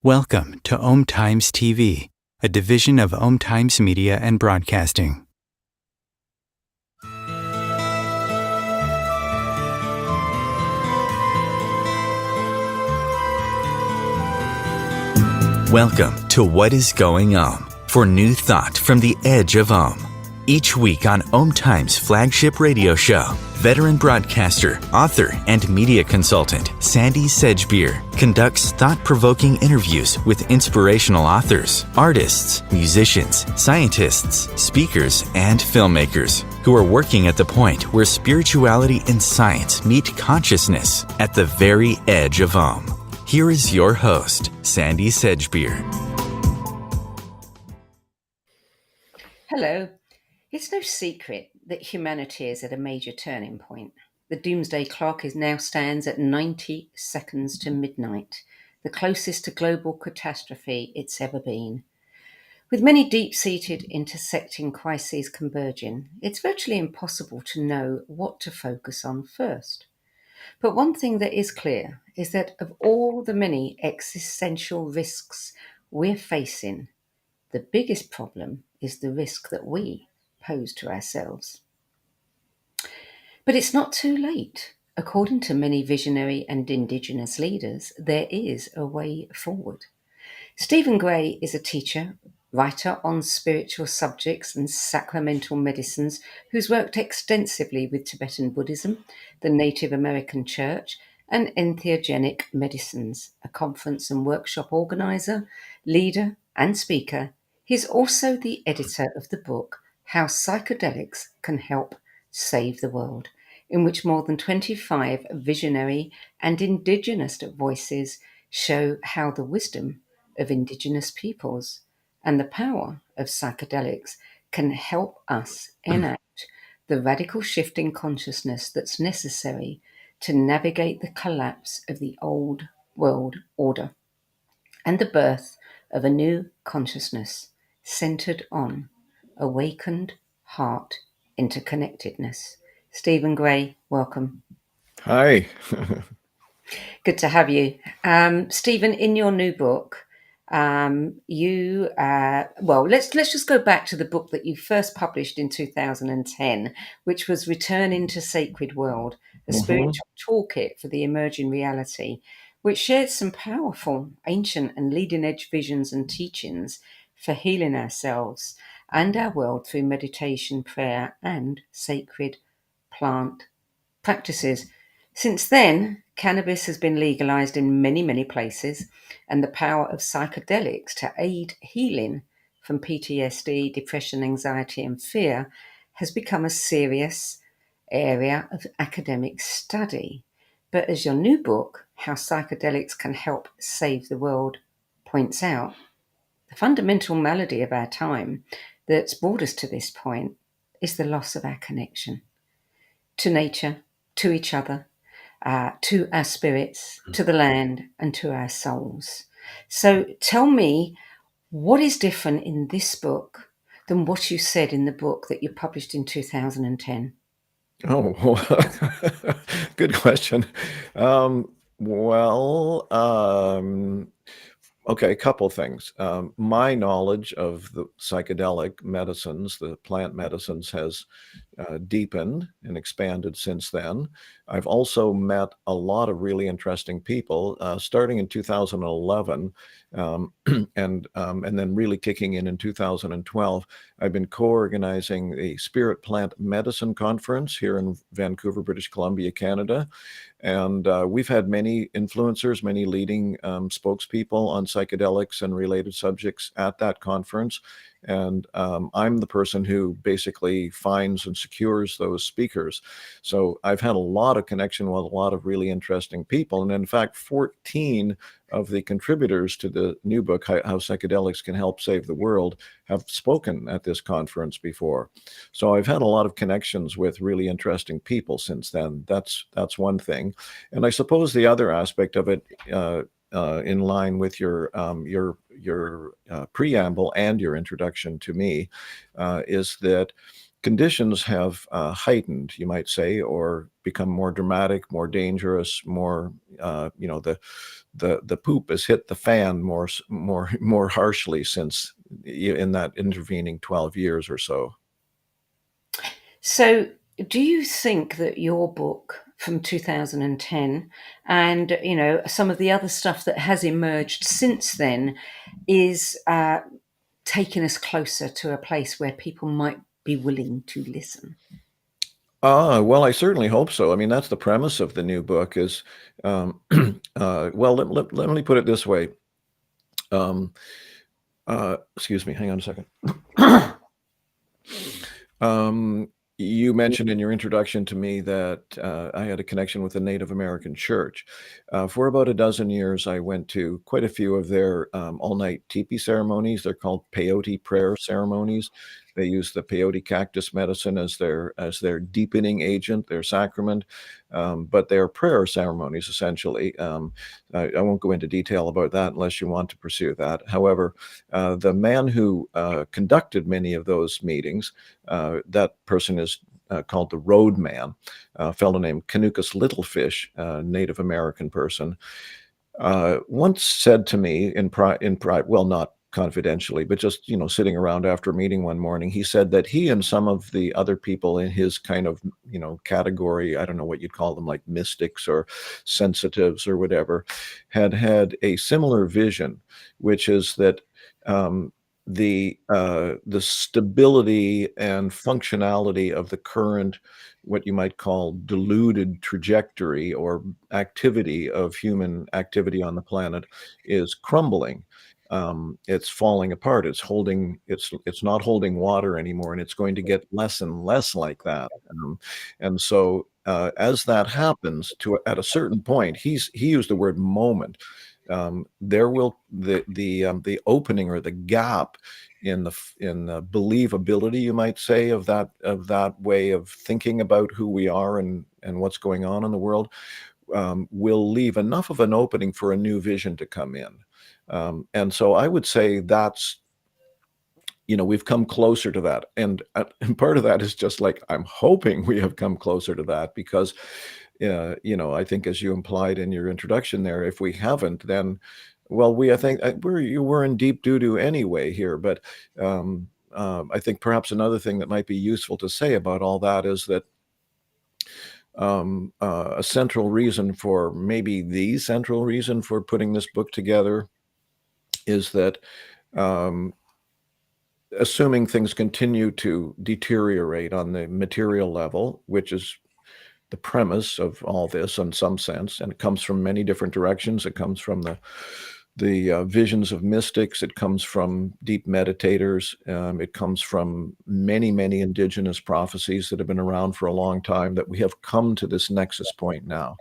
Welcome to Om Times TV, a division of Om Times Media and Broadcasting. Welcome to What is Going Om, for new thought from the edge of Om. Each week on Om Times flagship radio show, veteran broadcaster, author, and media consultant Sandy Sedgbeer conducts thought-provoking interviews with inspirational authors, artists, musicians, scientists, speakers, and filmmakers who are working at the point where spirituality and science meet consciousness at the very edge of Om. Here is your host, Sandy Sedgbeer. Hello. It's no secret that humanity is at a major turning point. The doomsday clock now stands at 90 seconds to midnight, the closest to global catastrophe it's ever been. With many deep-seated intersecting crises converging, it's virtually impossible to know what to focus on first. But one thing that is clear is that of all the many existential risks we're facing, the biggest problem is the risk that we pose to ourselves. But it's not too late. According to many visionary and Indigenous leaders, there is a way forward. Stephen Gray is a teacher, writer on spiritual subjects and sacramental medicines who's worked extensively with Tibetan Buddhism, the Native American Church, and entheogenic medicines. A conference and workshop organizer, leader, and speaker, he's also the editor of the book How Psychedelics Can Help Save the World, in which more than 25 visionary and Indigenous voices show how the wisdom of Indigenous peoples and the power of psychedelics can help us enact the radical shift in consciousness that's necessary to navigate the collapse of the old world order and the birth of a new consciousness centered on awakened heart interconnectedness. Stephen Gray, welcome. Hi. Good to have you. Stephen, in your new book, let's just go back to the book that you first published in 2010, which was Returning to Sacred World, a spiritual toolkit for the emerging reality, which shared some powerful, ancient and leading-edge visions and teachings for healing ourselves and our world through meditation, prayer, and sacred plant practices. Since then, cannabis has been legalized in many, many places, and the power of psychedelics to aid healing from PTSD, depression, anxiety, and fear has become a serious area of academic study. But as your new book, How Psychedelics Can Help Save the World, points out, the fundamental malady of our time that's brought us to this point is the loss of our connection to nature, to each other, to our spirits, to the land, and to our souls. So tell me, what is different in this book than what you said in the book that you published in 2010? Oh, good question. Okay, a couple things. My knowledge of the psychedelic medicines, the plant medicines, has deepened and expanded since then. I've also met a lot of really interesting people, starting in 2011, and then really kicking in 2012. I've been co-organizing a Spirit Plant Medicine Conference here in Vancouver, British Columbia, Canada. And we've had many influencers, many leading spokespeople on psychedelics and related subjects at that conference. And I'm the person who basically finds and secures those speakers. So I've had a lot of connection with a lot of really interesting people. And in fact, 14 of the contributors to the new book, How Psychedelics Can Help Save the World, have spoken at this conference before. So I've had a lot of connections with really interesting people since then. That's one thing. And I suppose the other aspect of it, in line with your preamble and your introduction to me, is that conditions have heightened, you might say, or become more dramatic, more dangerous, more, the poop has hit the fan more harshly since in that intervening 12 years or so. So, do you think that your book from 2010 and some of the other stuff that has emerged since then is taking us closer to a place where people might be willing to listen? Well, I certainly hope so. I mean, that's the premise of the new book is, well, let me put it this way. Um, Excuse me, hang on a second. Um, you mentioned in your introduction to me that I had a connection with the Native American church. For about a dozen years, I went to quite a few of their all-night teepee ceremonies. They're called peyote prayer ceremonies. They use the peyote cactus medicine as their deepening agent, their sacrament, but they're prayer ceremonies essentially. I won't go into detail about that unless you want to pursue that. However, the man who conducted many of those meetings, that person is called the Road Man, a fellow named Canucus Littlefish, a Native American person, once said to me in private, well, not confidentially, but just, sitting around after a meeting one morning, he said that he and some of the other people in his kind of, category, I don't know what you'd call them, like mystics or sensitives or whatever, had a similar vision, which is that the stability and functionality of the current, what you might call deluded trajectory or activity of human activity on the planet is crumbling. It's falling apart. It's not holding water anymore, and it's going to get less and less like that. And so as that happens at a certain point, he used the word moment. There will the opening or the gap in the believability, you might say, of that way of thinking about who we are and what's going on in the world, will leave enough of an opening for a new vision to come in. And so I would say that's, we've come closer to that. And part of that is just like, I'm hoping we have come closer to that because, I think as you implied in your introduction there, if we haven't, then, well, I think we're in deep doo-doo anyway here. But I think perhaps another thing that might be useful to say about all that is that a central reason for maybe the central reason for putting this book together is that assuming things continue to deteriorate on the material level, which is the premise of all this in some sense, and it comes from many different directions. It comes from the visions of mystics. It comes from deep meditators. It comes from many, many indigenous prophecies that have been around for a long time, that we have come to this nexus point now.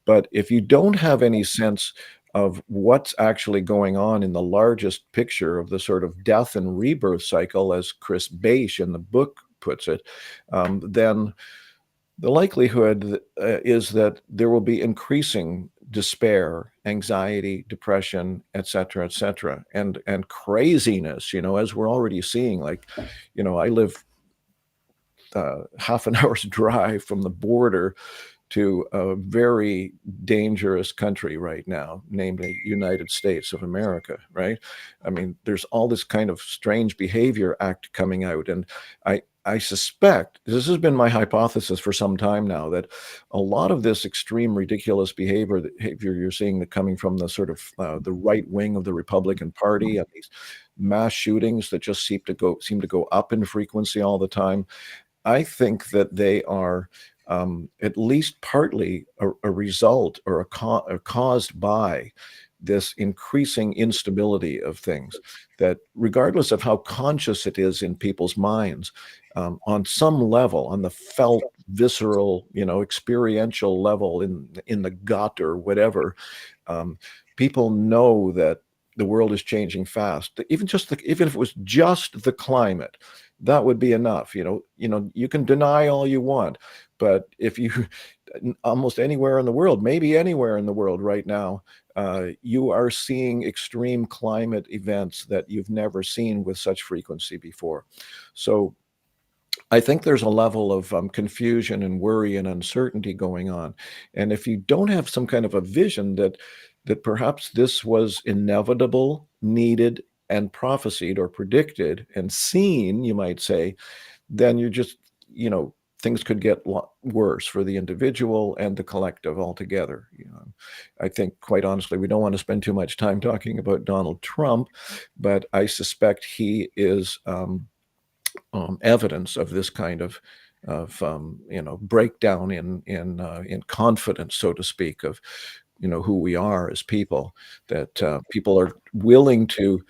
But if you don't have any sense of what's actually going on in the largest picture of the sort of death and rebirth cycle, as Chris Beisch in the book puts it, then the likelihood is that there will be increasing despair, anxiety, depression, et cetera, and craziness, as we're already seeing. Like, I live half an hour's drive from the border to a very dangerous country right now, namely United States of America, right? I mean, there's all this kind of strange behavior act coming out. And I suspect, this has been my hypothesis for some time now, that a lot of this extreme, ridiculous behavior you're seeing that coming from the sort of the right wing of the Republican Party, and these mass shootings that just seem to go up in frequency all the time, I think that they are at least partly a result or caused by this increasing instability of things, that regardless of how conscious it is in people's minds, on some level, on the felt, visceral, experiential level in the gut or whatever, people know that the world is changing fast. Even if it was just the climate, that would be enough. You can deny all you want, but if you almost anywhere in the world, maybe anywhere in the world right now, you are seeing extreme climate events that you've never seen with such frequency before. So I think there's a level of confusion and worry and uncertainty going on. And if you don't have some kind of a vision that perhaps this was inevitable, needed, and prophesied or predicted and seen, you might say, then you're just, things could get worse for the individual and the collective altogether. I think, quite honestly, we don't want to spend too much time talking about Donald Trump, but I suspect he is evidence of this kind of breakdown in confidence, so to speak, of who we are as people. That people are willing to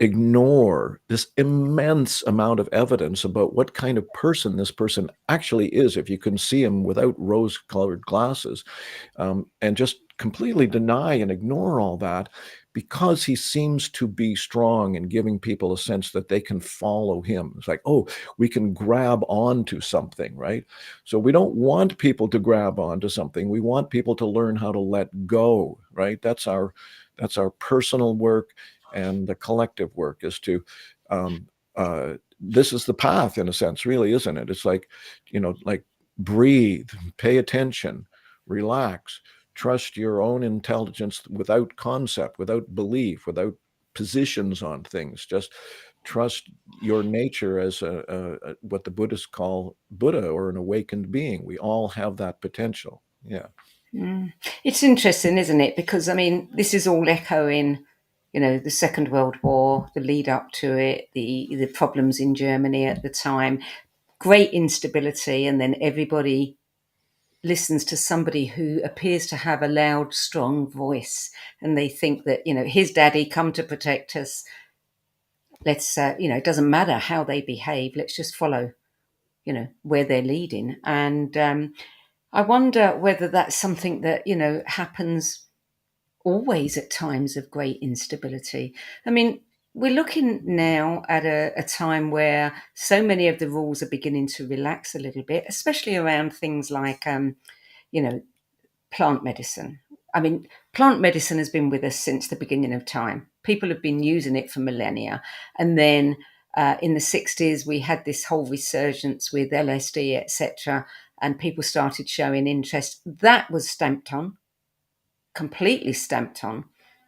ignore this immense amount of evidence about what kind of person this person actually is, if you can see him without rose-colored glasses, and just completely deny and ignore all that because he seems to be strong and giving people a sense that they can follow him. It's like, oh, we can grab onto something, right? So we don't want people to grab onto something. We want people to learn how to let go, right? That's our personal work, and the collective work is to this is the path, in a sense, really, isn't it? It's like, like, breathe, pay attention, relax, trust your own intelligence without concept, without belief, without positions on things. Just trust your nature as what the Buddhists call Buddha, or an awakened being. We all have that potential. Yeah. It's interesting, isn't it? Because, I mean, this is all echoing, the Second World War, the lead up to it, the problems in Germany at the time, great instability, and then everybody listens to somebody who appears to have a loud, strong voice, and they think that, his daddy come to protect us. Let's, it doesn't matter how they behave. Let's just follow, where they're leading. And I wonder whether that's something that, happens always at times of great instability. I mean, we're looking now at a time where so many of the rules are beginning to relax a little bit, especially around things like, you know, plant medicine. I mean, plant medicine has been with us since the beginning of time. People have been using it for millennia. And then in the 60s, we had this whole resurgence with LSD, etc., and people started showing interest. That was stamped on, completely stamped on.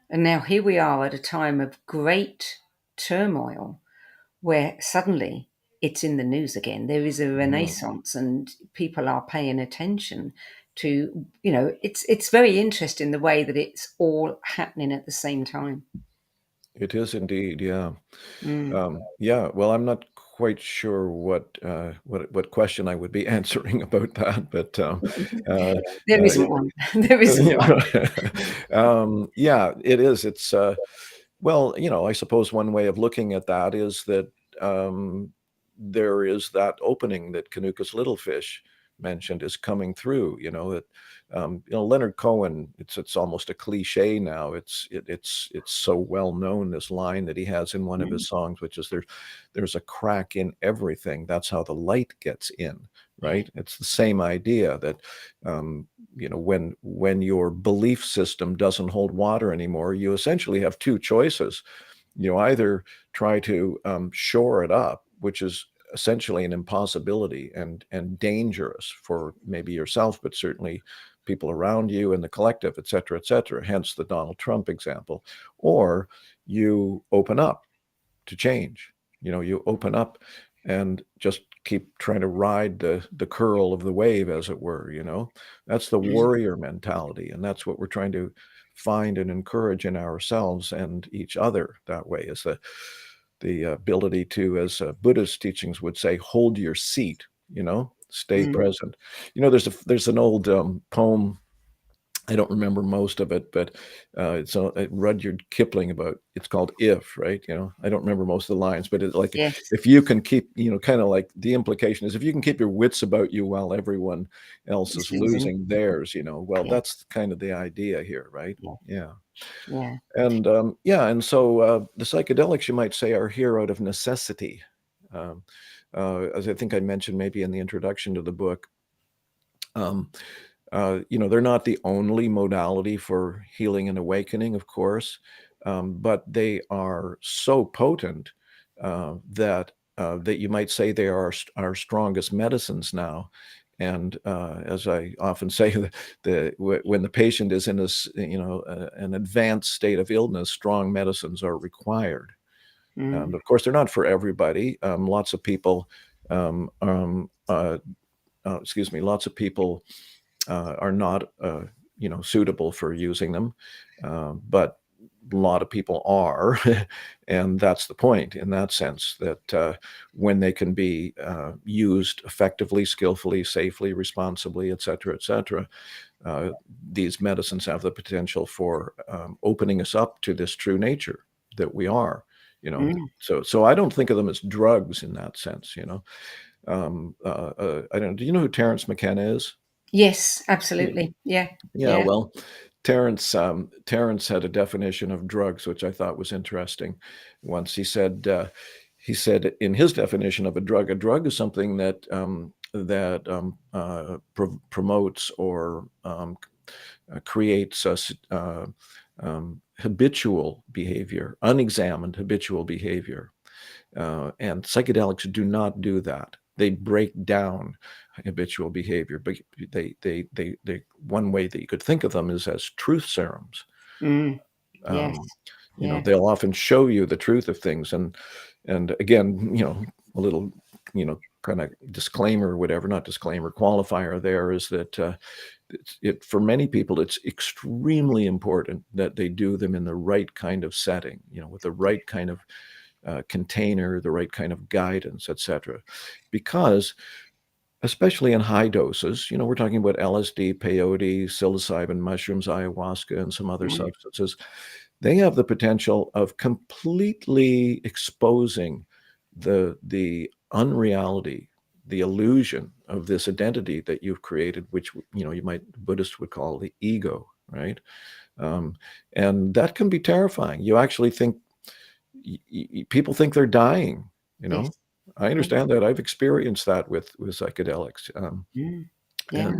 And now here we are at a time of great turmoil where suddenly it's in the news again. There is a renaissance and people are paying attention to, it's very interesting the way that it's all happening at the same time. It is indeed, yeah. Mm. Yeah, well, I'm not quite sure what question I would be answering about that, but, uh, There isn't one. There isn't one. yeah, it is. It's, well, I suppose one way of looking at that is that, there is that opening that Kanuka's little fish mentioned is coming through, that, Leonard Cohen, it's almost a cliche now. It's so well known, this line that he has in one of Mm. his songs, which is there's a crack in everything. That's how the light gets in, right? It's the same idea that, when your belief system doesn't hold water anymore, you essentially have two choices. You either try to shore it up, which is essentially an impossibility and dangerous for maybe yourself, but certainly people around you and the collective, et cetera, et cetera. Hence the Donald Trump example. Or you open up to change. You open up and just keep trying to ride the curl of the wave, as it were. That's the warrior mentality, and that's what we're trying to find and encourage in ourselves and each other. That way is the ability to, as Buddhist teachings would say, hold your seat. Stay Mm. present. There's an old poem. I don't remember most of it, but it's Rudyard Kipling it's called If, right? I don't remember most of the lines, but it's like, Yes. if you can keep, kind of like the implication is, if you can keep your wits about you while everyone else is It's losing. losing theirs, well, Yeah. that's kind of the idea here, right? Yeah. Yeah. Yeah. And yeah, and so the psychedelics, you might say, are here out of necessity. Um, as I think I mentioned maybe in the introduction to the book, um, they're not the only modality for healing and awakening, of course, but they are so potent that that you might say they are our strongest medicines now. And as I often say, when the patient is in this, an advanced state of illness, strong medicines are required. And of course, they're not for everybody. Lots of people, lots of people are not, suitable for using them, but a lot of people are, and that's the point in that sense, that when they can be used effectively, skillfully, safely, responsibly, et cetera, these medicines have the potential for opening us up to this true nature that we are, So I don't think of them as drugs in that sense, I don't. Do you know who Terence McKenna is? Yes, absolutely. Yeah. Yeah, Yeah. well, Terence had a definition of drugs, which I thought was interesting. Once he said in his definition of a drug is something that promotes or creates habitual behavior, unexamined habitual behavior. And psychedelics do not do that. They break down habitual behavior, but they one way that you could think of them is as truth serums. Yes. Yeah. They'll often show you the truth of things, and again, a little, kind of disclaimer or whatever, not disclaimer, qualifier there is that for many people, it's extremely important that they do them in the right kind of setting, with the right kind of container, the right kind of guidance, etc. Because especially in high doses, we're talking about LSD, peyote, psilocybin mushrooms, ayahuasca, and some other substances. They have the potential of completely exposing the unreality, the illusion of this identity that you've created, which Buddhists would call the ego, right? And that can be terrifying. You actually think people think they're dying. Yes. I understand that. I've experienced that with psychedelics, Yeah.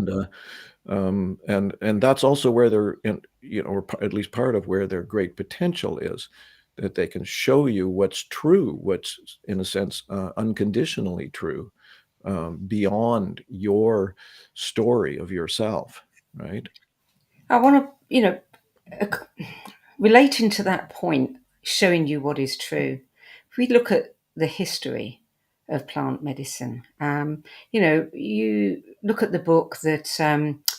and that's also where they're in, or at least part of where their great potential is, that they can show you what's true, what's in a sense unconditionally true, beyond your story of yourself, right? I want to, relating to that point, showing you what is true. If we look at the history of plant medicine, you look at the book that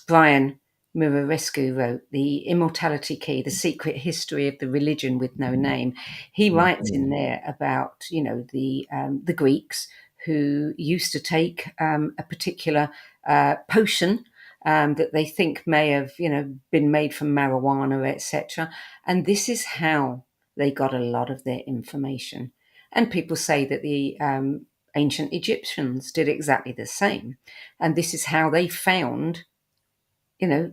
Brian Muraresku wrote, The Immortality Key, The Secret History of the Religion with No Name. He writes in there about, the Greeks who used to take a particular potion that they think may have, been made from marijuana, etc. And this is how they got a lot of their information. And people say that the ancient Egyptians did exactly the same. And this is how they found,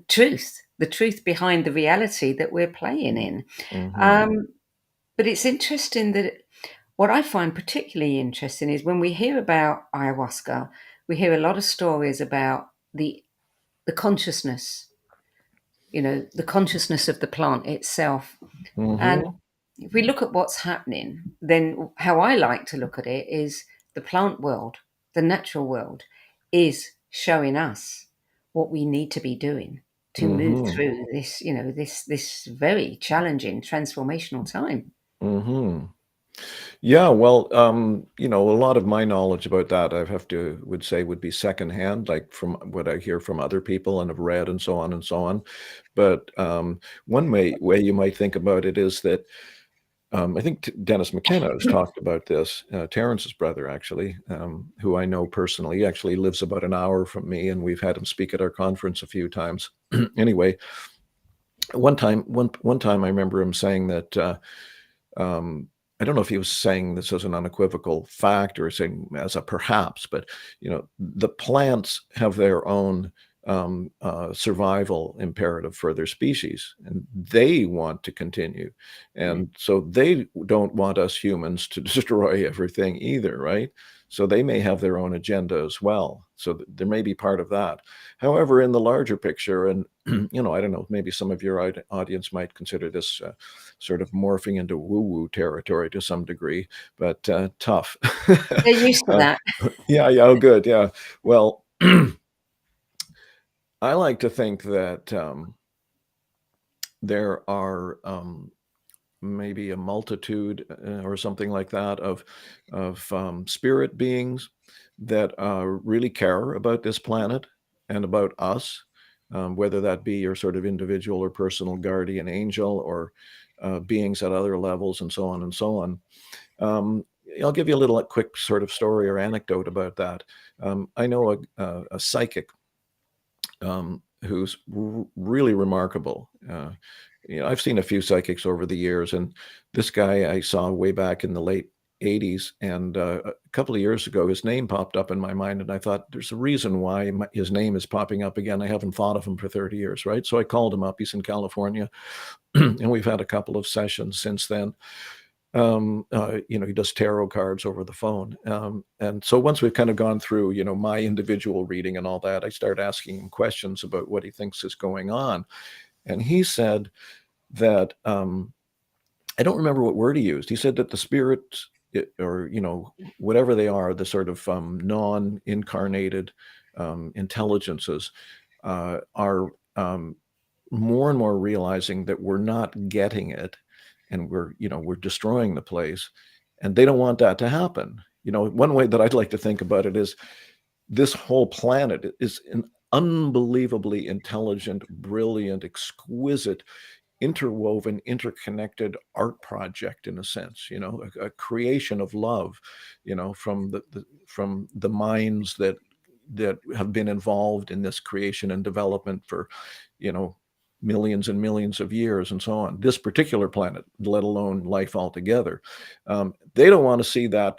truth, the truth behind the reality that we're playing in. But it's interesting that what I find particularly interesting is when we hear about ayahuasca, we hear a lot of stories about the consciousness, the consciousness of the plant itself. And if we look at what's happening, then how I like to look at it is the plant world, the natural world, is showing us what we need to be doing to move through this, this very challenging transformational time. Yeah, well, a lot of my knowledge about that would say would be secondhand, like from what I hear from other people and have read and so on and so on. But one way you might think about it is that I think Dennis McKenna has talked about this. Terence's brother, actually, who I know personally, actually lives about an hour from me, and we've had him speak at our conference a few times. Anyway, one time I remember him saying that. I don't know if he was saying this as an unequivocal fact or saying as a perhaps, but the plants have their own survival imperative for their species, and they want to continue. And so they don't want us humans to destroy everything either, right? So they may have their own agenda as well. So there may be part of that. However, in the larger picture, and I don't know, maybe some of your audience might consider this sort of morphing into woo-woo territory to some degree, but tough. They're used to that. Yeah, oh, good, yeah. Well, I like to think that there are maybe a multitude or something like that of spirit beings that really care about this planet and about us, whether that be your sort of individual or personal guardian angel or beings at other levels and so on and so on. I'll give you a little quick sort of story or anecdote about that. I know a psychic who's really remarkable. I've seen a few psychics over the years, and this guy I saw way back in the late 80s, and a couple of years ago, his name popped up in my mind, and I thought, there's a reason why his name is popping up again. I haven't thought of him for 30 years, right? So I called him up. He's in California, and we've had a couple of sessions since then. He does tarot cards over the phone. And so once we've kind of gone through, my individual reading and all that, I start asking him questions about what he thinks is going on. And he said that, I don't remember what word he used. He said that the spirits, or, whatever they are, the sort of non-incarnated intelligences are more and more realizing that we're not getting it, and we're destroying the place, and they don't want that to happen. One way that I'd like to think about it is this whole planet is an unbelievably intelligent, brilliant, exquisite, interwoven, interconnected art project, in a sense, a creation of love, from the minds that have been involved in this creation and development for, millions and millions of years and so on. This particular planet, let alone life altogether. They don't want to see that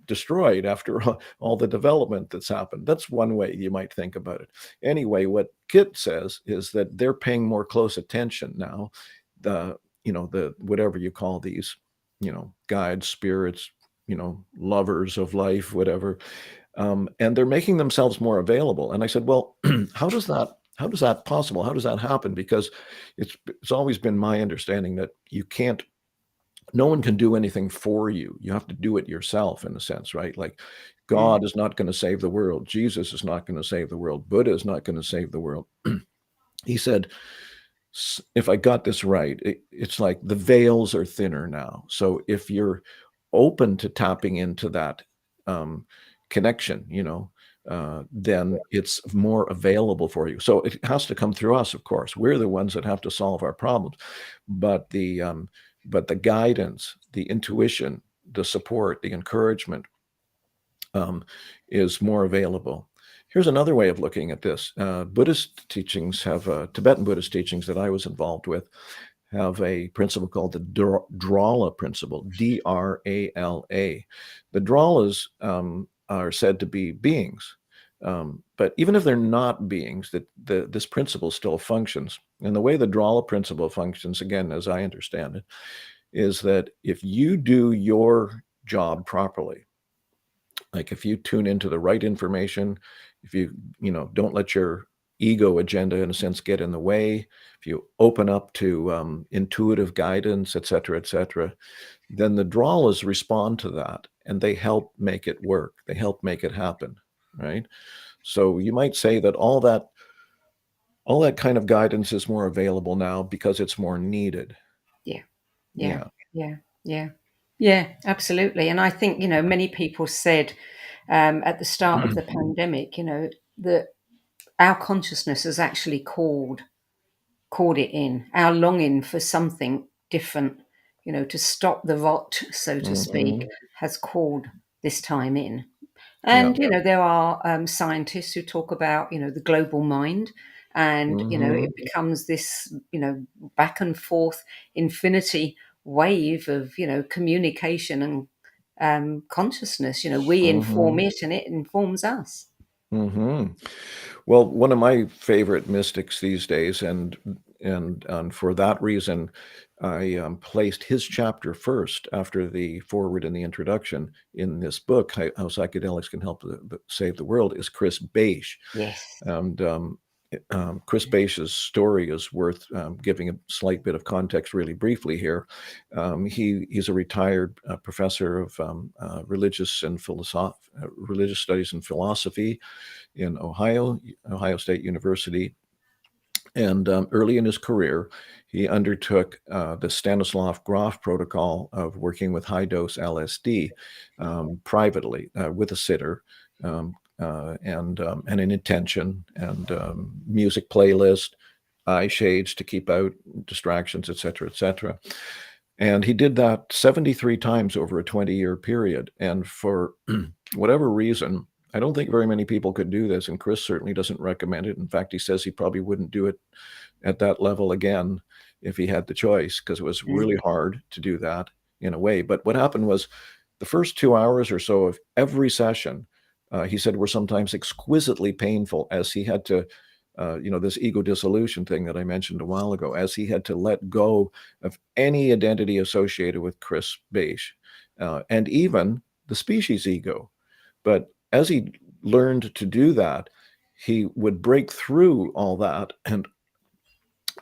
destroyed after all the development that's happened. That's one way you might think about it. Anyway, what Kit says is that they're paying more close attention now. The whatever you call these, guides, spirits, lovers of life, whatever, and they're making themselves more available. And I said, well, how does that possible? How does that happen? Because it's always been my understanding that no one can do anything for you. You have to do it yourself, in a sense, right? Like, God is not going to save the world. Jesus is not going to save the world. Buddha is not going to save the world. He said, if I got this right, it's like the veils are thinner now. So if you're open to tapping into that connection, then it's more available for you. So it has to come through us, of course. We're the ones that have to solve our problems. But the guidance, the intuition, the support, the encouragement is more available. Here's another way of looking at this. Buddhist teachings Tibetan Buddhist teachings that I was involved with have a principle called the Drala principle, D-R-A-L-A. The Dralas are said to be beings. But even if they're not beings, this principle still functions. And the way the Drala principle functions, again, as I understand it, is that if you do your job properly, like if you tune into the right information, if you don't let your ego agenda, in a sense, get in the way, if you open up to intuitive guidance, et cetera, then the Dralas respond to that, and they help make it work. They help make it happen, right? So you might say that all that kind of guidance is more available now because it's more needed. Yeah, absolutely. And I think, many people said at the start of the pandemic, that our consciousness has actually called it in, our longing for something different, to stop the rot, so to speak, has called this time in. And, there are scientists who talk about, the global mind, and, it becomes this, back and forth infinity wave of, communication and consciousness. We inform it and it informs us. Well, one of my favorite mystics these days, and for that reason, I placed his chapter first after the foreword and the introduction in this book, How Psychedelics Can Help Save the World, is Chris Beisch. Yes. And Chris Beisch's story is worth giving a slight bit of context really briefly here. He's a retired professor of religious studies and philosophy in Ohio State University. And early in his career, he undertook the Stanislav Grof protocol of working with high-dose LSD privately with a sitter, and an intention, and music playlist, eye shades to keep out distractions, et cetera. And he did that 73 times over a 20-year period. And for whatever reason, I don't think very many people could do this, and Chris certainly doesn't recommend it. In fact, he says he probably wouldn't do it at that level again if he had the choice, because it was really hard to do that in a way. But what happened was the first 2 hours or so of every session, he said, were sometimes exquisitely painful, as he had to, this ego dissolution thing that I mentioned a while ago, as he had to let go of any identity associated with Chris Beisch, and even the species ego. But as he learned to do that, he would break through all that and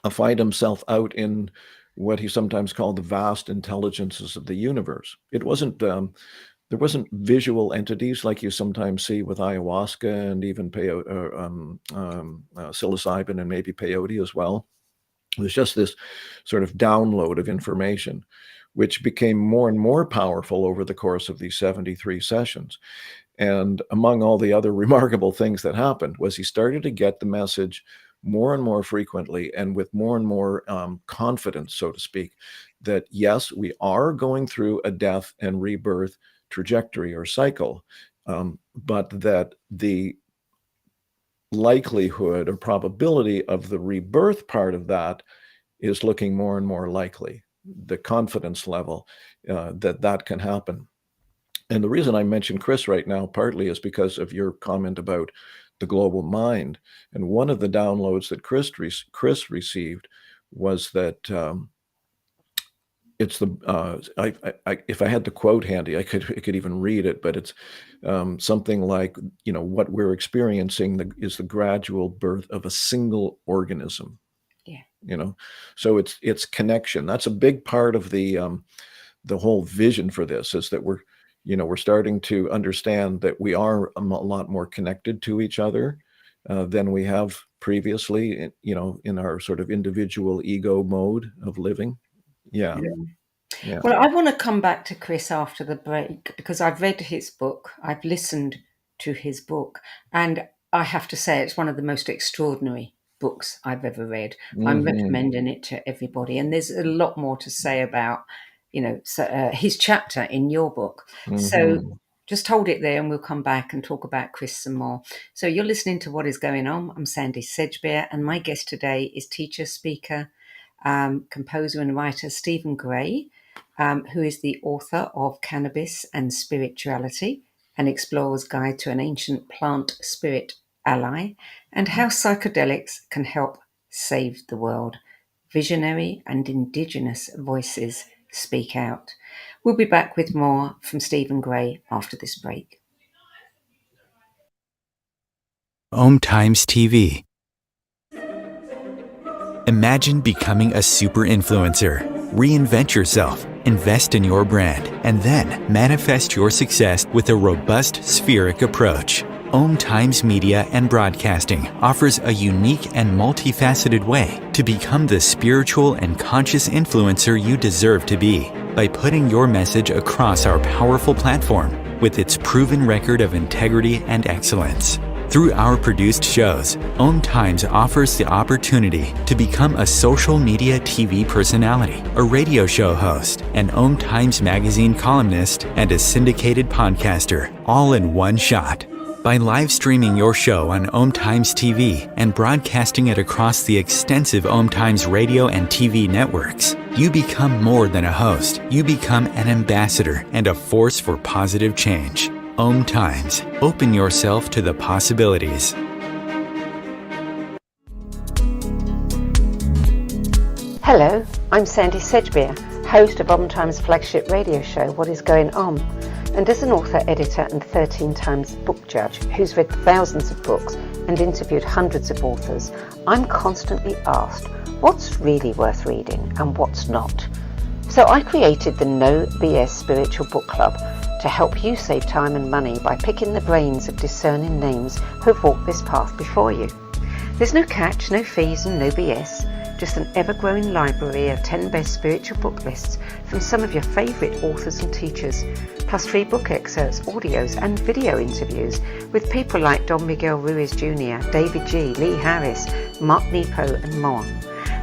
find himself out in what he sometimes called the vast intelligences of the universe. It wasn't, there wasn't visual entities like you sometimes see with ayahuasca and even psilocybin and maybe peyote as well. It was just this sort of download of information, which became more and more powerful over the course of these 73 sessions. And among all the other remarkable things that happened was he started to get the message more and more frequently and with more and more confidence, so to speak, that yes, we are going through a death and rebirth trajectory or cycle, but that the likelihood or probability of the rebirth part of that is looking more and more likely, the confidence level that can happen. And the reason I mention Chris right now partly is because of your comment about the global mind. And one of the downloads that Chris received was that it's the if I had the quote handy, I could even read it, but it's something like, what we're experiencing is the gradual birth of a single organism. Yeah. So it's connection. That's a big part of the whole vision for this, is that we're starting to understand that we are a lot more connected to each other than we have previously, in our sort of individual ego mode of living. Yeah. Well, I want to come back to Chris after the break, because I've read his book, I've listened to his book, and I have to say it's one of the most extraordinary books I've ever read. Mm-hmm. I'm recommending it to everybody, and there's a lot more to say about his chapter in your book. Mm-hmm. So just hold it there and we'll come back and talk about Chris some more. So you're listening to What Is Going On. I'm Sandy Sedgbeer, and my guest today is teacher, speaker, composer and writer Stephen Gray, who is the author of Cannabis and Spirituality, an explorer's guide to an ancient plant spirit ally, and how psychedelics can help save the world. Visionary and Indigenous Voices Speak Out. We'll be back with more from Stephen Gray after this break. Om Times TV. Imagine becoming a super influencer. Reinvent yourself, invest in your brand, and then manifest your success with a robust spheric approach. Om Times Media and Broadcasting offers a unique and multifaceted way to become the spiritual and conscious influencer you deserve to be by putting your message across our powerful platform with its proven record of integrity and excellence. Through our produced shows, Om Times offers the opportunity to become a social media TV personality, a radio show host, an Om Times magazine columnist, and a syndicated podcaster, all in one shot. By live streaming your show on Om Times TV and broadcasting it across the extensive Om Times radio and TV networks, you become more than a host. You become an ambassador and a force for positive change. Om Times. Open yourself to the possibilities. Hello, I'm Sandy Sedgbeer, host of Om Times flagship radio show, What Is Going On? And as an author, editor and 13 times book judge who's read thousands of books and interviewed hundreds of authors, I'm constantly asked what's really worth reading and what's not. So I created the No BS Spiritual Book Club to help you save time and money by picking the brains of discerning names who've walked this path before you. There's no catch, no fees and no BS, just an ever-growing library of 10 best spiritual book lists from some of your favourite authors and teachers, plus free book excerpts, audios and video interviews with people like Don Miguel Ruiz Jr., David G., Lee Harris, Mark Nepo and more.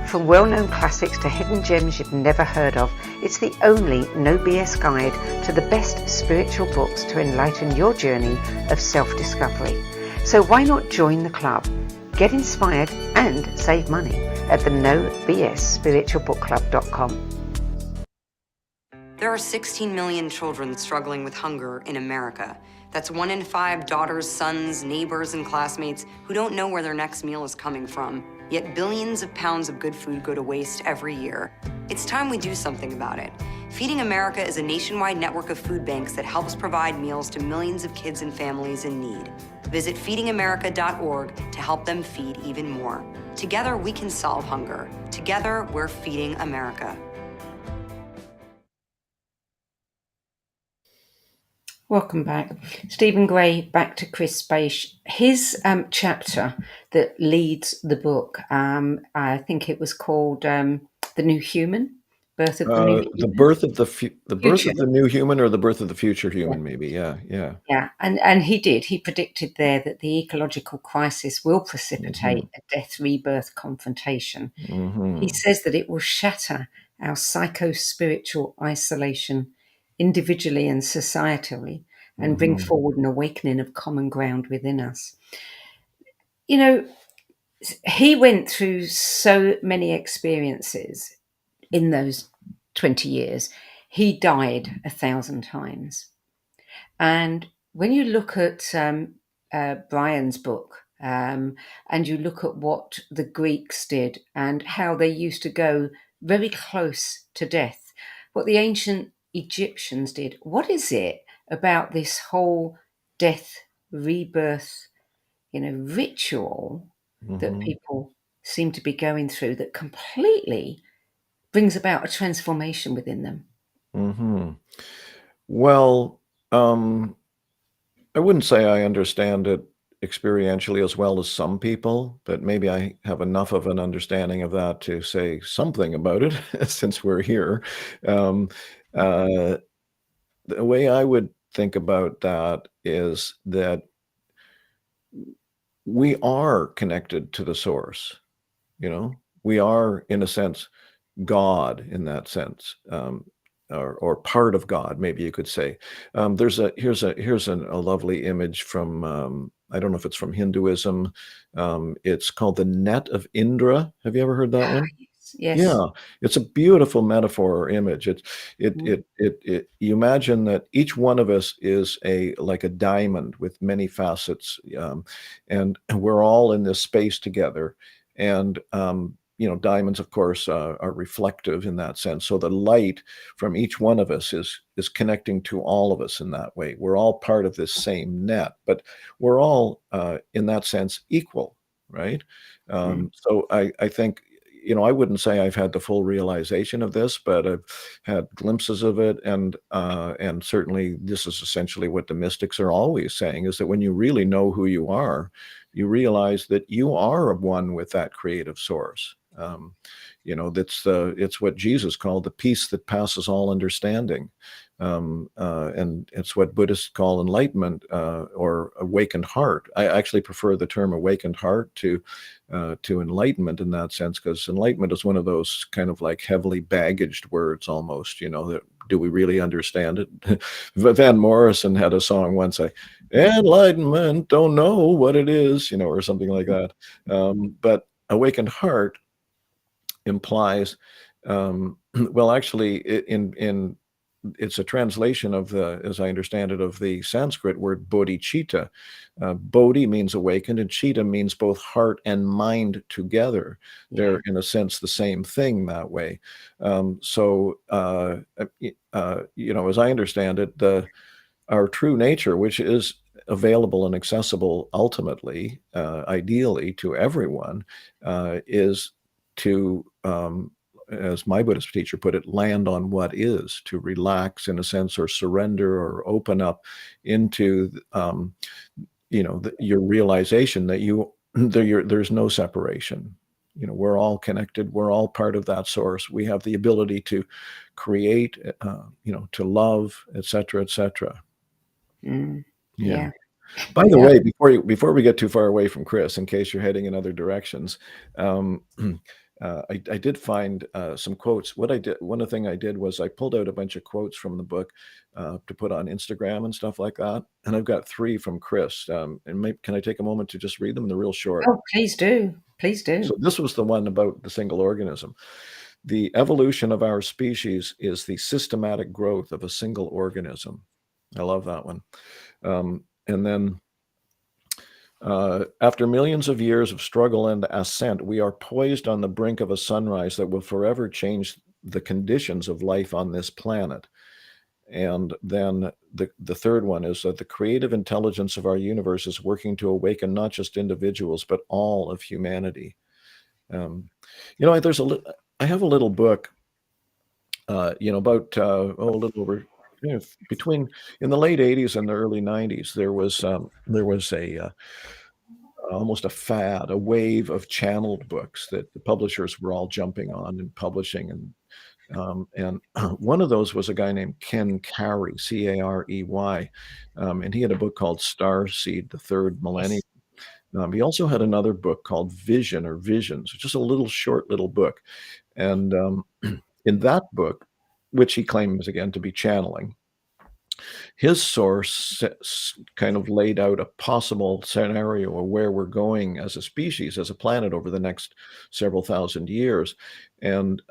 From well-known classics to hidden gems you've never heard of, it's the only no BS guide to the best spiritual books to enlighten your journey of self-discovery. So why not join the club? Get inspired and save money at the nobsspiritualbookclub.com. There are 16 million children struggling with hunger in America. That's 1 in 5 daughters, sons, neighbors, and classmates who don't know where their next meal is coming from. Yet billions of pounds of good food go to waste every year. It's time we do something about it. Feeding America is a nationwide network of food banks that helps provide meals to millions of kids and families in need. Visit feedingamerica.org to help them feed even more. Together, we can solve hunger. Together, we're feeding America. Welcome back. Stephen Gray, back to Chris Space. His chapter that leads the book, I think it was called The New Human, Birth of the New Human. The birth of the birth Future. of the new human, or the birth of the future human, maybe. Yeah. Yeah, and he predicted there that the ecological crisis will precipitate a death-rebirth confrontation. He says that it will shatter our psycho-spiritual isolation individually and societally, and bring forward an awakening of common ground within us. You know, he went through so many experiences in those 20 years. He died 1,000 times. And when you look at Brian's book, and you look at what the Greeks did and how they used to go very close to death, what the ancient Egyptians did, what is it about this whole death, rebirth, ritual that people seem to be going through that completely brings about a transformation within them? Well, I wouldn't say I understand it experientially as well as some people, but maybe I have enough of an understanding of that to say something about it since we're here. Um, the way I would think about that is that we are connected to the source. We are, in a sense, God in that sense, or part of God, maybe you could say. Here's a lovely image from I don't know if it's from Hinduism. It's called the net of Indra. Have you ever heard that one? Yes. Yeah, it's a beautiful metaphor or image. You imagine that each one of us is like a diamond with many facets, and we're all in this space together. And diamonds, of course, are reflective in that sense. So the light from each one of us is connecting to all of us in that way. We're all part of this same net, but we're all, in that sense, equal, right? So I think, I wouldn't say I've had the full realization of this, but I've had glimpses of it, and certainly this is essentially what the mystics are always saying: is that when you really know who you are, you realize that you are one with that creative source. It's what Jesus called the peace that passes all understanding. And it's what Buddhists call enlightenment, or awakened heart. I actually prefer the term awakened heart to enlightenment in that sense, because enlightenment is one of those kind of like heavily baggaged words almost, that do we really understand it? Van Morrison had a song once, enlightenment, don't know what it is, or something like that. But awakened heart implies, well, actually, in it's a translation of the, as I understand it, of the Sanskrit word bodhicitta. Bodhi means awakened, and citta means both heart and mind together. They're in a sense the same thing that way. As I understand it, our true nature, which is available and accessible ultimately, ideally to everyone, is to, as my Buddhist teacher put it, land on what is, to relax in a sense, or surrender, or open up into, your realization that there's no separation. We're all connected. We're all part of that source. We have the ability to create, to love, etc., etc. Yeah. By the way, before we get too far away from Chris, in case you're heading in other directions, I did find some quotes. One of the thing I did was I pulled out a bunch of quotes from the book to put on Instagram and stuff like that, and I've got 3 from Chris. Can I take a moment to just read them? They're real short. Oh, please do. Please do. So this was the one about the single organism. The evolution of our species is the systematic growth of a single organism. I love that one. And then after millions of years of struggle and ascent, we are poised on the brink of a sunrise that will forever change the conditions of life on this planet. And then the third one is that the creative intelligence of our universe is working to awaken not just individuals, but all of humanity. I have a little book, about a little over, between, in the late 80s and the early 90s, there was a almost a fad, a wave of channeled books that the publishers were all jumping on and publishing. And one of those was a guy named Ken Carey, Carey, and he had a book called Starseed, the Third Millennium. He also had another book called Vision or Visions, just a short little book. And in that book, which he claims again to be channeling, his source kind of laid out a possible scenario of where we're going as a species, as a planet, over the next several thousand years. And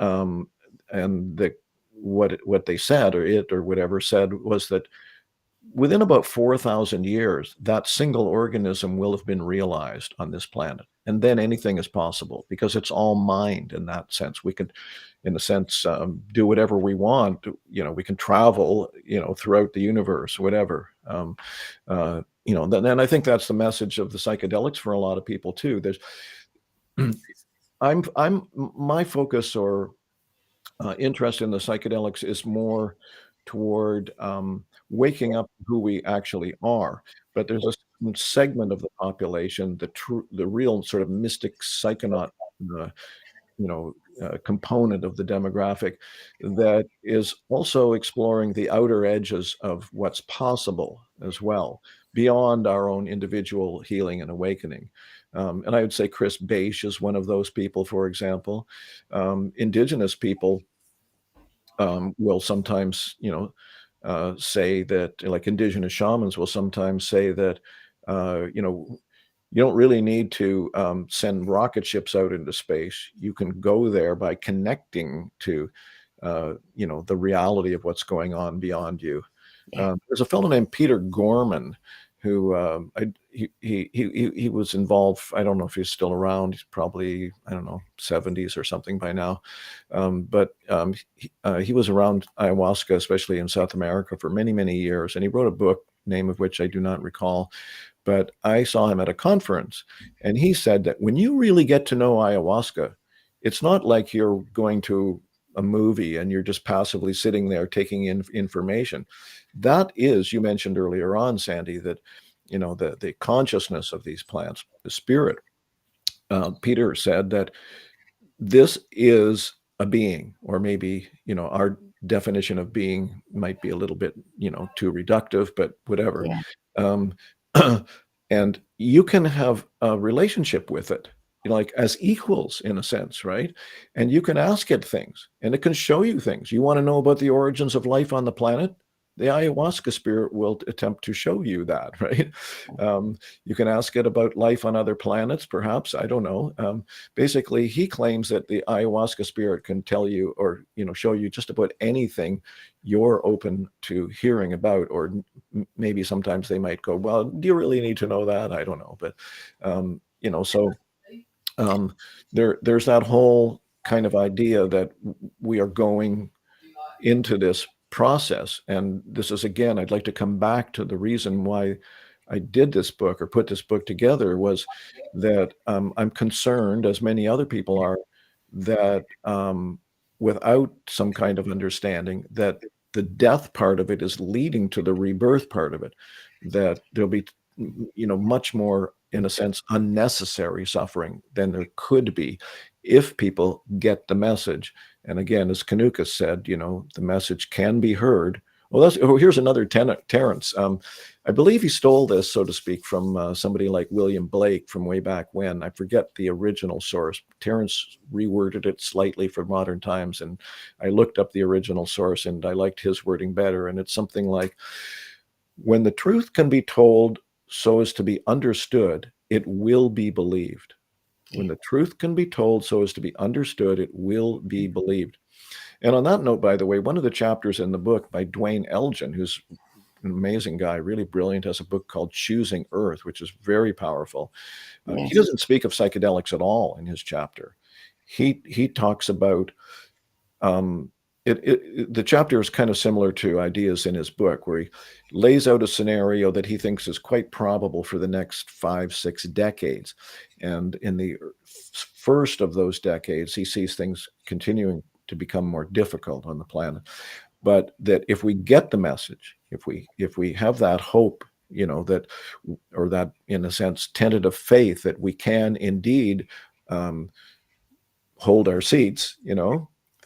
what they said, or whatever said, was that within about 4,000 years, that single organism will have been realized on this planet. And then anything is possible, because it's all mind in that sense. We could, in a sense, do whatever we want. We can travel, throughout the universe, whatever. Then I think that's the message of the psychedelics for a lot of people too. My focus or interest in the psychedelics is more toward waking up who we actually are. But there's a segment of the population, the real sort of mystic psychonaut, component of the demographic, that is also exploring the outer edges of what's possible as well, beyond our own individual healing and awakening. And I would say Chris Beisch is one of those people, for example. Indigenous people will sometimes, say that, like indigenous shamans will sometimes say that, you don't really need to send rocket ships out into space. You can go there by connecting to, the reality of what's going on beyond you. There's a fellow named Peter Gorman who he was involved. I don't know if he's still around. He's probably, I don't know, 70s or something by now. But he was around ayahuasca, especially in South America, for many, many years. And he wrote a book, name of which I do not recall. But I saw him at a conference, and he said that when you really get to know ayahuasca, it's not like you're going to a movie and you're just passively sitting there taking in information. That is, you mentioned earlier on, Sandy, that, the consciousness of these plants, the spirit. Peter said that this is a being, or maybe, our definition of being might be a little bit, too reductive, but whatever. And you can have a relationship with it, like as equals in a sense, right? And you can ask it things, and it can show you things. You want to know about the origins of life on the planet? the ayahuasca spirit will attempt to show you that, right? You can ask it about life on other planets, perhaps. I don't know. Basically, he claims that the ayahuasca spirit can tell you, or show you just about anything you're open to hearing about. Or maybe sometimes they might go, well, do you really need to know that? I don't know. But so there's that whole kind of idea that we are going into this process. And this is, again, I'd like to come back to the reason why I did this book or put this book together, was that I'm concerned, as many other people are, that without some kind of understanding that the death part of it is leading to the rebirth part of it, that there'll be much more, in a sense, unnecessary suffering than there could be if people get the message. And again, as Kanuka said, the message can be heard. Well, here's another Terence. I believe he stole this, so to speak, from somebody like William Blake from way back when. I forget the original source. Terence reworded it slightly for modern times, and I looked up the original source, and I liked his wording better. And it's something like, when the truth can be told so as to be understood, it will be believed. When the truth can be told so as to be understood, it will be believed. And on that note, by the way, one of the chapters in the book by Dwayne Elgin, who's an amazing guy, really brilliant, has a book called Choosing Earth, which is very powerful. He doesn't speak of psychedelics at all in his chapter. He talks about the chapter is kind of similar to ideas in his book, where he lays out a scenario that he thinks is quite probable for the next 5-6 decades. And in the first of those decades, he sees things continuing to become more difficult on the planet. But that if we get the message, if we have that hope, that, or that, in a sense, tentative faith that we can indeed hold our seats,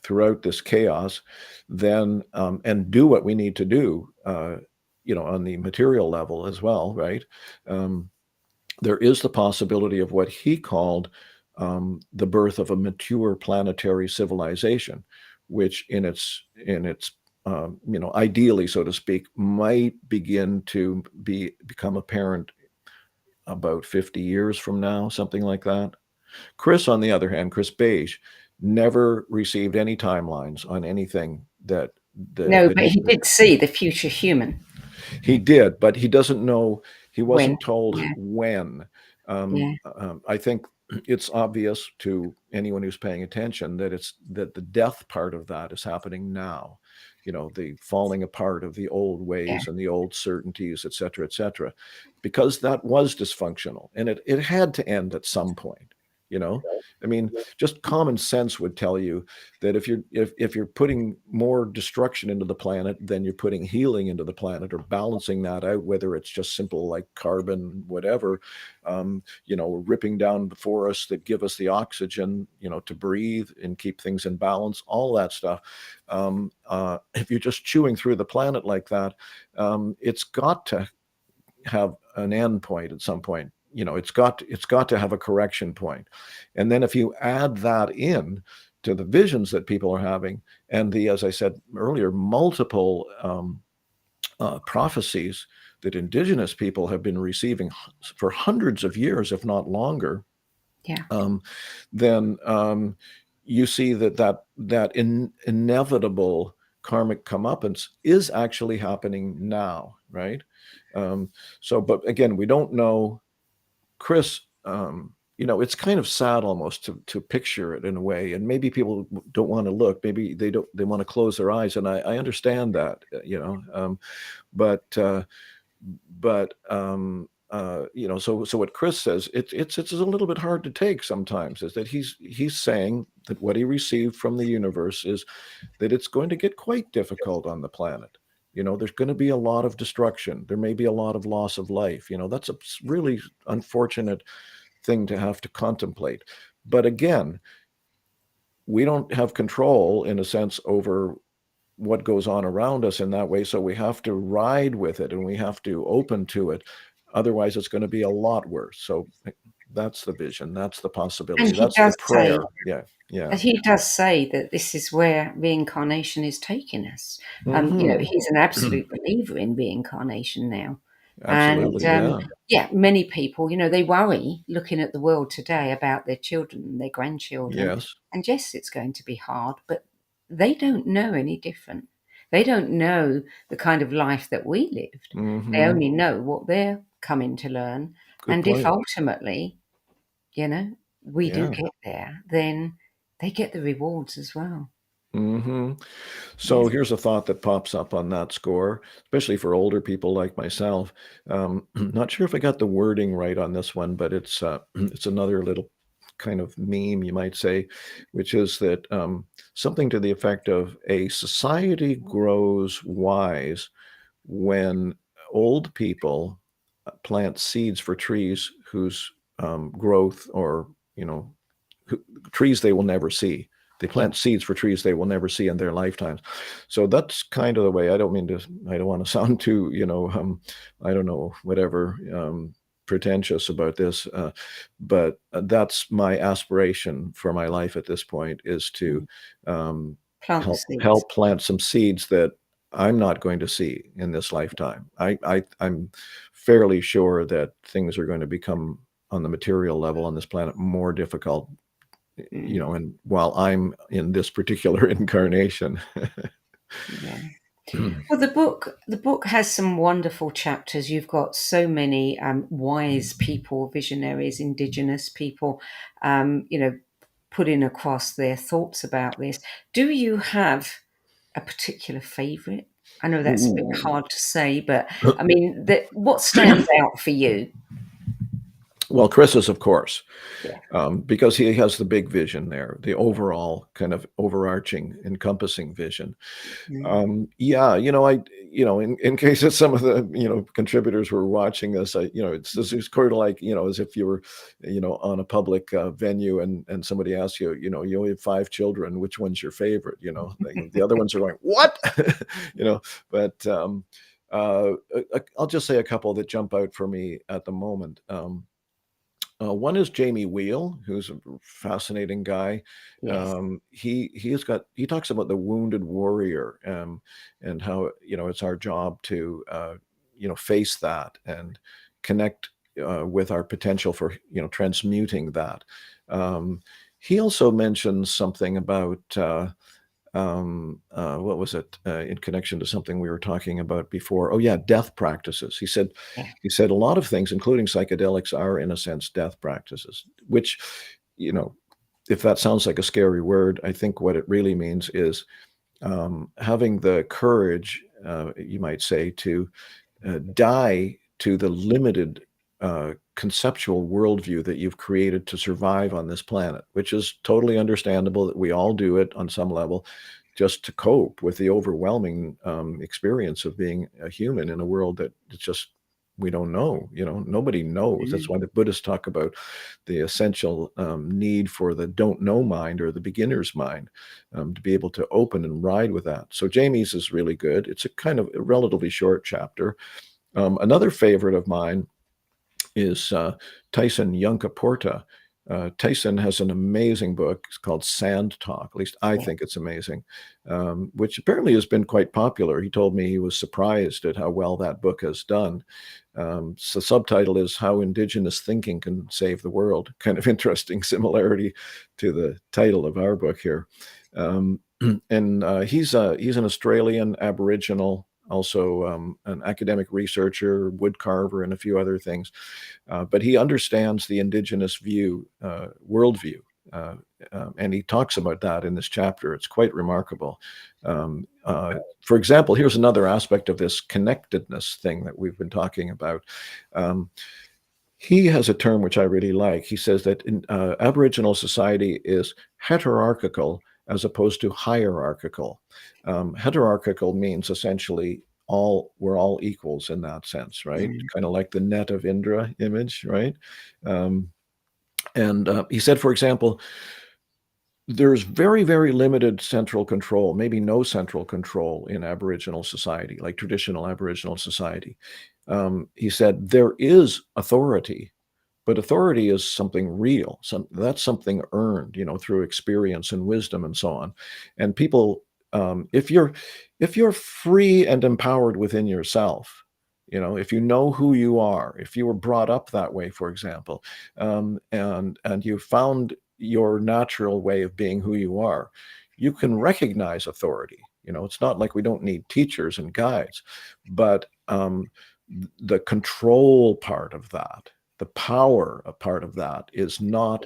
throughout this chaos, then and do what we need to do, on the material level as well, right? There is the possibility of what he called the birth of a mature planetary civilization, which in its ideally, so to speak, might begin to become apparent about 50 years from now, something like that. Chris, on the other hand, Chris Beige, never received any timelines on anything that No, but he did see the future human. He did, but he doesn't know. He wasn't told Yeah. when. I think it's obvious to anyone who's paying attention that the death part of that is happening now. The falling apart of the old ways and the old certainties, et cetera, because that was dysfunctional, and it had to end at some point. I mean, just common sense would tell you that if you're putting more destruction into the planet than you're putting healing into the planet, or balancing that out, whether it's just simple like carbon, whatever, ripping down the forests that give us the oxygen, to breathe and keep things in balance, all that stuff. If you're just chewing through the planet like that, it's got to have an end point at some point. It's got to have a correction point. And then if you add that in to the visions that people are having, and as I said earlier, multiple prophecies that Indigenous people have been receiving for hundreds of years, if not longer, then you see that inevitable karmic comeuppance is actually happening now, right? But again, we don't know. Chris, it's kind of sad almost to picture it in a way, and maybe people don't want to look. Maybe they want to close their eyes, and I understand that, So what Chris says, it's a little bit hard to take sometimes, is that he's saying that what he received from the universe is that it's going to get quite difficult on the planet. There's going to be a lot of destruction. There may be a lot of loss of life. That's a really unfortunate thing to have to contemplate. But again, we don't have control, in a sense, over what goes on around us in that way. So we have to ride with it, and we have to open to it. Otherwise, it's going to be a lot worse. So That's the vision. That's the And possibility. he That's the does say, prayer. Yeah. Yeah. and he does say that this is where reincarnation is taking us. Hmm. He's an absolute believer in reincarnation now. And Absolutely. Yeah. yeah, many people, they worry looking at the world today about their children and their grandchildren. Yes. And yes, it's going to be hard, but they don't know any different. They don't know the kind of life that we lived. They Hmm. only know what they're coming to learn. Good And if point. ultimately, we do Yeah. get there, then they get the rewards as well. Hmm. So Yes. here's a thought that pops up on that score, especially for older people like myself. Not sure if I got the wording right on this one, but it's it's another little kind of meme, you might say, which is that something to the effect of a society grows wise when old people plant seeds for trees whose growth or who, trees they will never see. They Yeah. plant seeds for trees they will never see in their lifetimes. So that's kind of the way. I don't want to sound too, I don't know, whatever, pretentious about this, but that's my aspiration for my life at this point is to Mm. um, Plant the seeds. help plant some seeds that I'm not going to see in this lifetime. I'm fairly sure that things are going to become on the material level on this planet more difficult, Mm. and while I'm in this particular incarnation. Yeah. Well, the book has some wonderful chapters. You've got so many wise people, visionaries, indigenous people, putting across their thoughts about this. Do you have a particular favourite? I know that's a bit Ooh. hard to say, but I mean, what stands out for you? Well, Chris's, of course, Yeah. because he has the big vision there, the overall kind of overarching, encompassing vision. Mm. Yeah, in case that some of the, contributors were watching this, it's kind of like, as if you were, on a public venue and somebody asks you, you only have 5 children, which one's your favorite? The other ones are going, what? you know, but I'll just say a couple that jump out for me at the moment. One is Jamie Wheel, who's a fascinating guy. Yes. He talks about the wounded warrior, and how it's our job to face that and connect with our potential for transmuting that. Um, he also mentions something about what was it in connection to something we were talking about before? Oh yeah, death practices. Yeah. He said a lot of things, including psychedelics, are in a sense death practices. Which, if that sounds like a scary word, I think what it really means is having the courage, you might say, to die to the limited conceptual worldview that you've created to survive on this planet, which is totally understandable that we all do it on some level just to cope with the overwhelming experience of being a human in a world that it's just we don't know. Nobody knows. That's Mm. why the Buddhists talk about the essential need for the don't know mind or the beginner's mind, to be able to open and ride with that. So Jamie's is really good. It's a kind of a relatively short chapter. Another favorite of mine is Tyson Yunkaporta. Tyson has an amazing book. It's called Sand Talk. At least I Yeah. think it's amazing, which apparently has been quite popular. He told me he was surprised at how well that book has done. So the subtitle is How Indigenous Thinking Can Save the World. Kind of interesting similarity to the title of our book here. And he's an Australian Aboriginal, also an academic researcher, wood carver, and a few other things. But he understands the indigenous worldview, and he talks about that in this chapter. It's quite remarkable. For example, here's another aspect of this connectedness thing that we've been talking about. He has a term which I really like. He says that Aboriginal society is heterarchical as opposed to hierarchical. Heterarchical means essentially we're all equals in that sense, right? Mm. Kind of like the net of Indra image, right? Um, and he said, for example, there's very, very limited central control, maybe no central control in Aboriginal society, like traditional Aboriginal society. He said there is authority, But authority is something real. That's something earned, through experience and wisdom and so on. And people, if you're free and empowered within yourself, if you know who you are, if you were brought up that way, for example, and you found your natural way of being who you are, you can recognize authority. It's not like we don't need teachers and guides, but the control part of that, the power a part of that, is not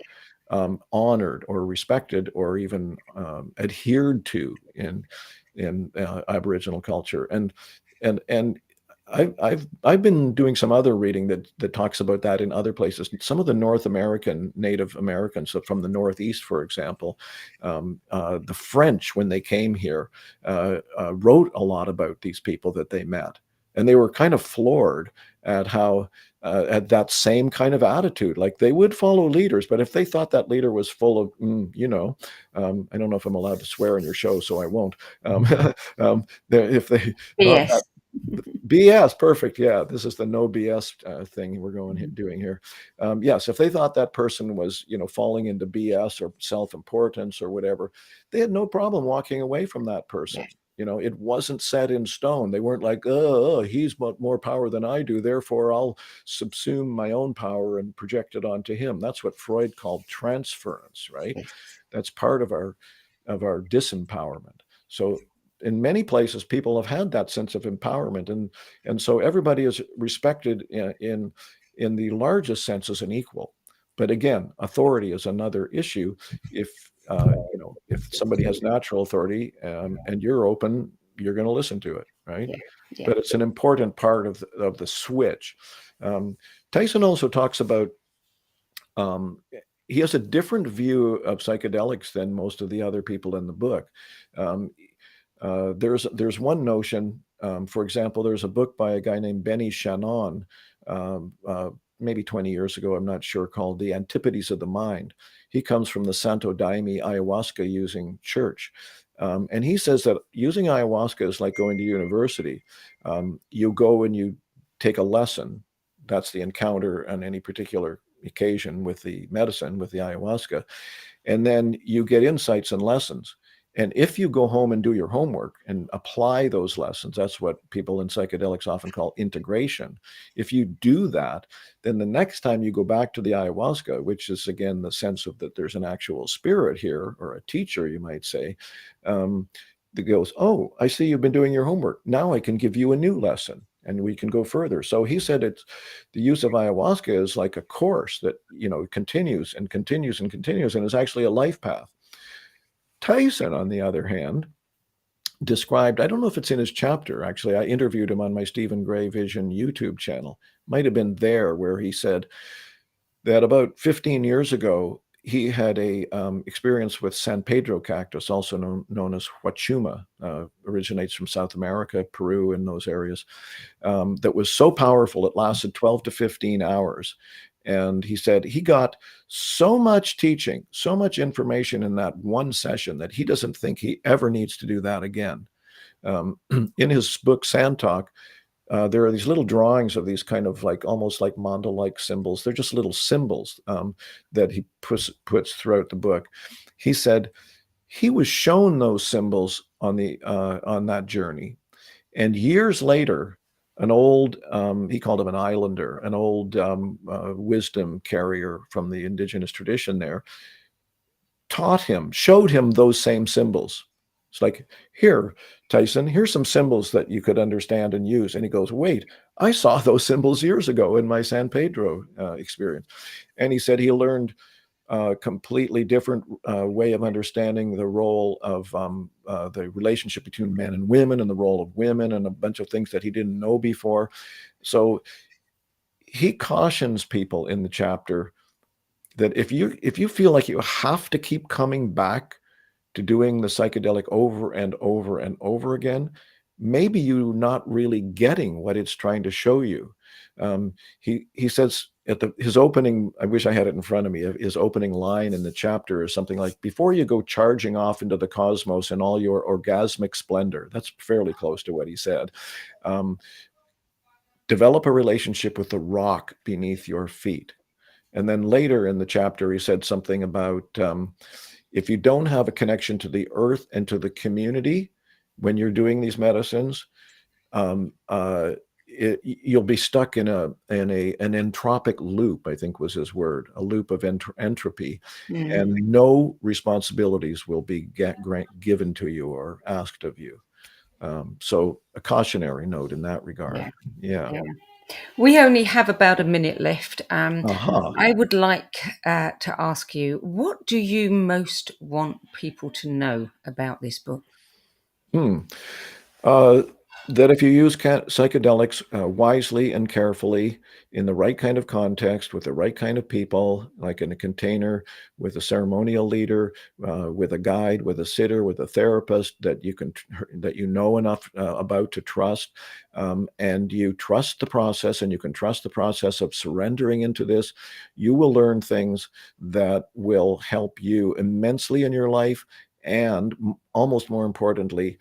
honored or respected or even adhered to in Aboriginal culture. And I've been doing some other reading that talks about that in other places. Some of the North American Native Americans, so from the Northeast, for example, the French, when they came here, wrote a lot about these people that they met. And they were kind of floored at how, at that same kind of attitude. Like, they would follow leaders, but if they thought that leader was full of, I don't know if I'm allowed to swear on your show, so I won't. If they thought Yes. that BS, perfect. Yeah, this is the no BS thing we're doing here. Yes, if they thought that person was, falling into BS or self-importance or whatever, they had no problem walking away from that person. Yes. It wasn't set in stone. They weren't like, oh, he's got more power than I do, therefore I'll subsume my own power and project it onto him. That's what Freud called transference, right? Yes. That's part of our disempowerment. So in many places, people have had that sense of empowerment, and so everybody is respected in the largest sense as an equal. But again, authority is another issue. If somebody has natural authority and you're open, you're going to listen to it, right? Yeah. But it's an important part of the switch. Tyson also talks about he has a different view of psychedelics than most of the other people in the book. There's one notion, for example, there's a book by a guy named Benny Shannon, maybe 20 years ago, I'm not sure, called The Antipodes of the Mind. He comes from the Santo Daime ayahuasca using church. And he says that using ayahuasca is like going to university. You go and you take a lesson. That's the encounter on any particular occasion with the medicine, with the ayahuasca. And then you get insights and lessons. And if you go home and do your homework and apply those lessons, that's what people in psychedelics often call integration. If you do that, then the next time you go back to the ayahuasca, which is again the sense of that there's an actual spirit here, or a teacher, you might say, that goes, oh, I see you've been doing your homework. Now I can give you a new lesson and we can go further. So he said it's the use of ayahuasca is like a course that, continues and continues and continues, and is actually a life path. Tyson, on the other hand, described, I don't know if it's in his chapter, actually, I interviewed him on my Stephen Gray Vision YouTube channel, might have been there, where he said that about 15 years ago, he had a experience with San Pedro cactus, also known as huachuma, originates from South America, Peru, and those areas, that was so powerful it lasted 12 to 15 hours. And he said he got so much teaching, so much information in that one session that he doesn't think he ever needs to do that again. In his book, Sand Talk, there are these little drawings of these kind of like almost like mandala-like symbols. They're just little symbols that he puts throughout the book. He said he was shown those symbols on that journey, and years later, an old, he called him an islander, an old wisdom carrier from the indigenous tradition there, showed him those same symbols. It's like, here, Tyson, here's some symbols that you could understand and use. And he goes, wait, I saw those symbols years ago in my San Pedro experience. And he said he learned a completely different way of understanding the role of the relationship between men and women, and the role of women, and a bunch of things that he didn't know before. So he cautions people in the chapter that if you feel like you have to keep coming back to doing the psychedelic over and over and over again, maybe you're not really getting what it's trying to show you. He says at his opening, I wish I had it in front of me, his opening line in the chapter is something like, before you go charging off into the cosmos in all your orgasmic splendor. That's fairly close to what he said. Develop a relationship with the rock beneath your feet. And then later in the chapter, he said something about if you don't have a connection to the earth and to the community when you're doing these medicines, you'll be stuck in an entropic loop, I think was his word, a loop of entropy, and no responsibilities will be given to you or asked of you. So a cautionary note in that regard. Yeah. We only have about a minute left. Aha. I would like to ask you, what do you most want people to know about this book? That if you use psychedelics wisely and carefully in the right kind of context with the right kind of people, like in a container with a ceremonial leader, with a guide, with a sitter, with a therapist that you know enough about to trust, and you trust the process, and you can trust the process of surrendering into this, you will learn things that will help you immensely in your life, and almost more importantly,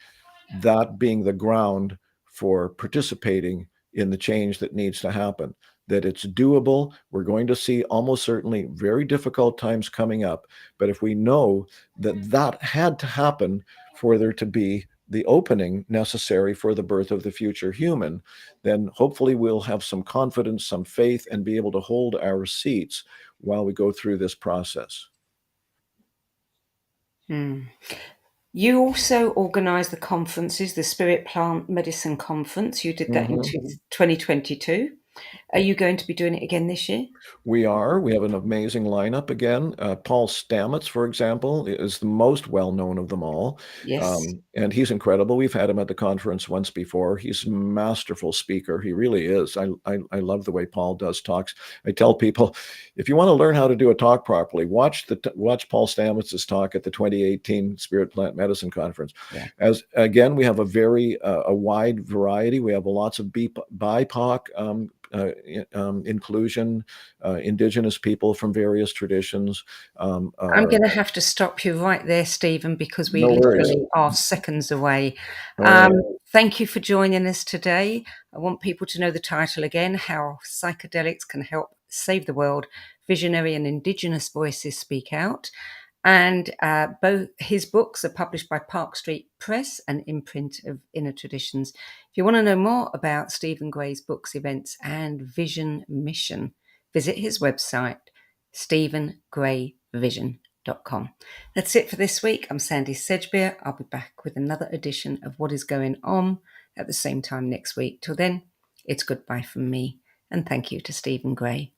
that being the ground for participating in the change that needs to happen, that it's doable. We're going to see almost certainly very difficult times coming up. But if we know that that had to happen for there to be the opening necessary for the birth of the future human, then hopefully we'll have some confidence, some faith, and be able to hold our seats while we go through this process. You also organised the conferences, the Spirit Plant Medicine Conference. You did that in 2022. Are you going to be doing it again this year? We have an amazing lineup again. Paul Stamets, for example, is the most well-known of them all. Yes. And he's incredible. We've had him at the conference once before. He's a masterful speaker. He really is. I love the way Paul does talks. I tell people, if you want to learn how to do a talk properly, watch Paul Stamets' talk at the 2018 Spirit Plant Medicine Conference. Yeah. As again, we have a wide variety. We have lots of BIPOC inclusion, Indigenous people from various traditions. I'm going to have to stop you right there, Stephen, because we No worries. literally are seconds away. All right. Thank you for joining us today. I want people to know the title again, How Psychedelics Can Help Save the World. Visionary and Indigenous Voices Speak Out. And both his books are published by Park Street Press, an imprint of Inner Traditions. If you want to know more about Stephen Gray's books, events, and vision mission, visit his website, stephengrayvision.com. That's it for this week. I'm Sandy Sedgbeer. I'll be back with another edition of What is Going On at the same time next week. Till then, it's goodbye from me, and thank you to Stephen Gray.